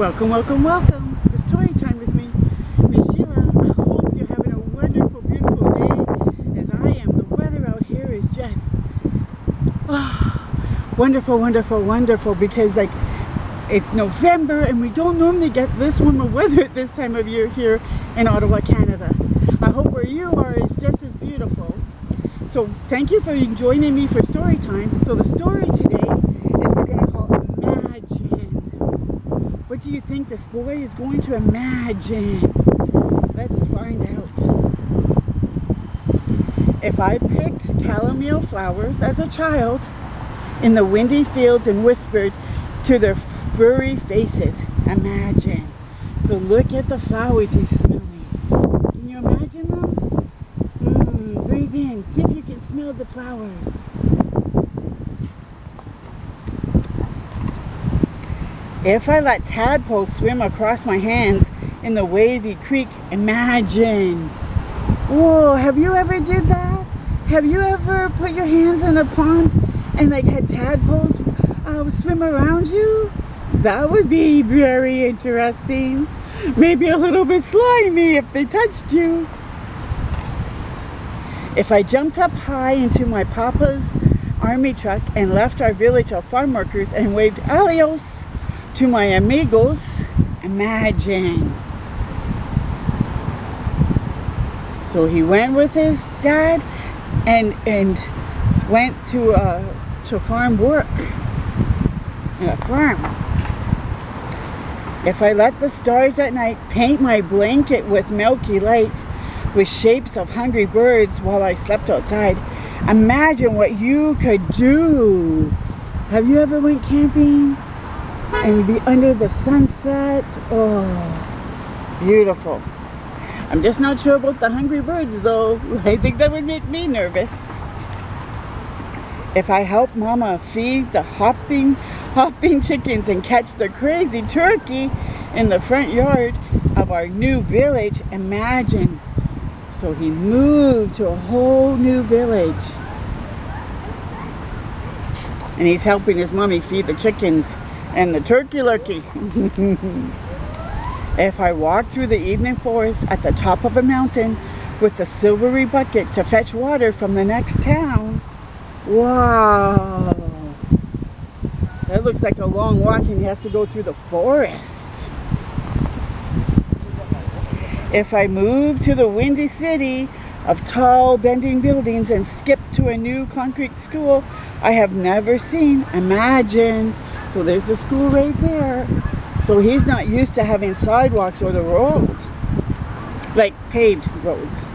Welcome, welcome, welcome to Story Time with me, Miss Sheila. I hope you're having a wonderful, beautiful day as I am. The weather out here is just wonderful, wonderful, wonderful because it's November and we don't normally get this warmer weather at this time of year here in Ottawa, Canada. I hope where you are is just as beautiful. So thank you for joining me for Story Time. So the story today is we're going to call Imagine. What do you think this boy is going to imagine? Let's find out. If I picked chamomile flowers as a child in the windy fields and whispered to their furry faces, imagine. So look at the flowers he's smelling. Can you imagine them? Breathe in. See if you can smell the flowers. If I let tadpoles swim across my hands in the wavy creek, imagine. Whoa, have you ever did that? Have you ever put your hands in a pond and had tadpoles swim around you? That would be very interesting. Maybe a little bit slimy if they touched you. If I jumped up high into my papa's army truck and left our village of farm workers and waved adios to my amigos, imagine. So he went with his dad and went to farm work in a farm. If I let the stars at night paint my blanket with milky light, with shapes of hungry birds while I slept outside, imagine what you could do. Have you ever went camping and be under the sunset? Oh, beautiful. I'm just not sure about the hungry birds though. I think that would make me nervous. If I help Mama feed the hopping chickens and catch the crazy turkey in the front yard of our new village, imagine. So he moved to a whole new village. And he's helping his mommy feed the chickens and the turkey. If I walked through the evening forest at the top of a mountain with a silvery bucket to fetch water from the next town, wow, that looks like a long walk and he has to go through the forest. If I moved to the windy city of tall bending buildings and skipped to a new concrete school I have never seen, imagine. So there's the school right there. So he's not used to having sidewalks or the roads, like paved roads.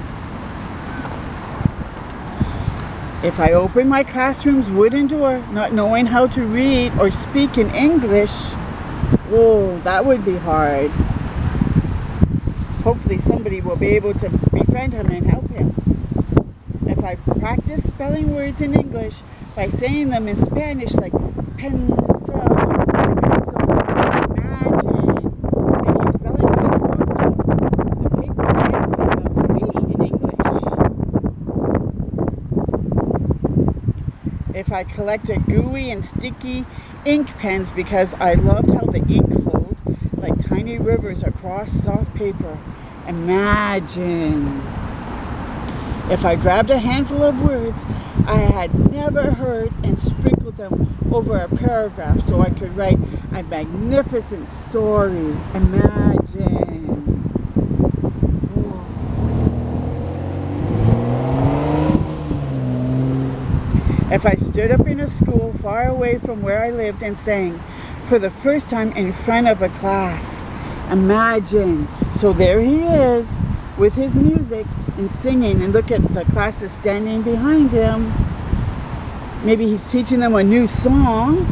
If I open my classroom's wooden door, not knowing how to read or speak in English, oh, that would be hard. Hopefully somebody will be able to befriend him and help him. If I practice spelling words in English by saying them in Spanish, like pencil, if I collected gooey and sticky ink pens because I loved how the ink flowed like tiny rivers across soft paper, imagine. If I grabbed a handful of words I had never heard and sprinkled them over a paragraph so I could write a magnificent story, imagine. If I stood up in a school far away from where I lived and sang for the first time in front of a class, imagine. So there he is with his music and singing, and look at the classes standing behind him. Maybe he's teaching them a new song.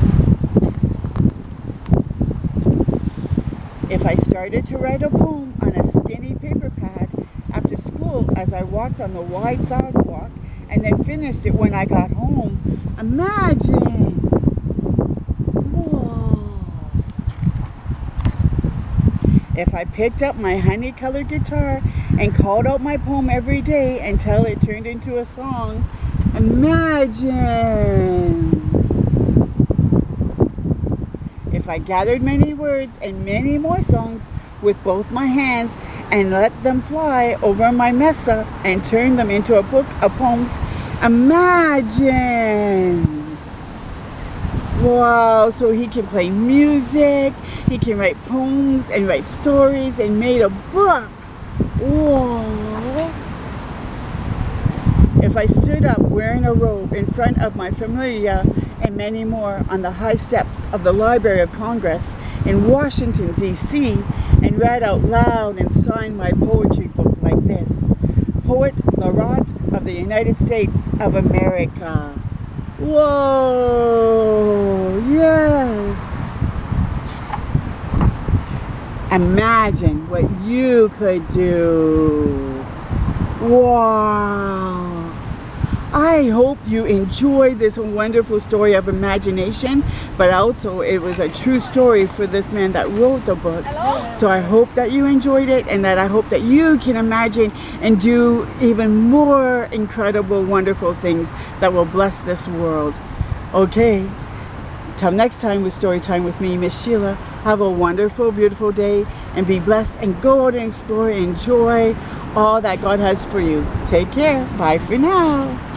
If I started to write a poem on a skinny paper pad after school as I walked on the wide sidewalk, and then finished it when I got home, imagine. Whoa. If I picked up my honey-colored guitar and called out my poem every day until it turned into a song, imagine. If I gathered many words and many more songs with both my hands and let them fly over my mesa and turn them into a book of poems. Imagine! Wow, so he can play music, he can write poems and write stories and made a book. Whoa. If I stood up wearing a robe in front of my familia and many more on the high steps of the Library of Congress in Washington, D.C., and read out loud and signed my poetry book like this: Poet Laureate of the United States of America. Whoa, yes. Imagine what you could do. Wow. I hope you enjoyed this wonderful story of imagination, but also it was a true story for this man that wrote the book. So I hope that you enjoyed it, and that I hope that you can imagine and do even more incredible, wonderful things that will bless this world. Okay, till next time with Story Time with me, Miss Sheila. Have a wonderful, beautiful day and be blessed, and go out and explore and enjoy all that God has for you. Take care. Bye for now.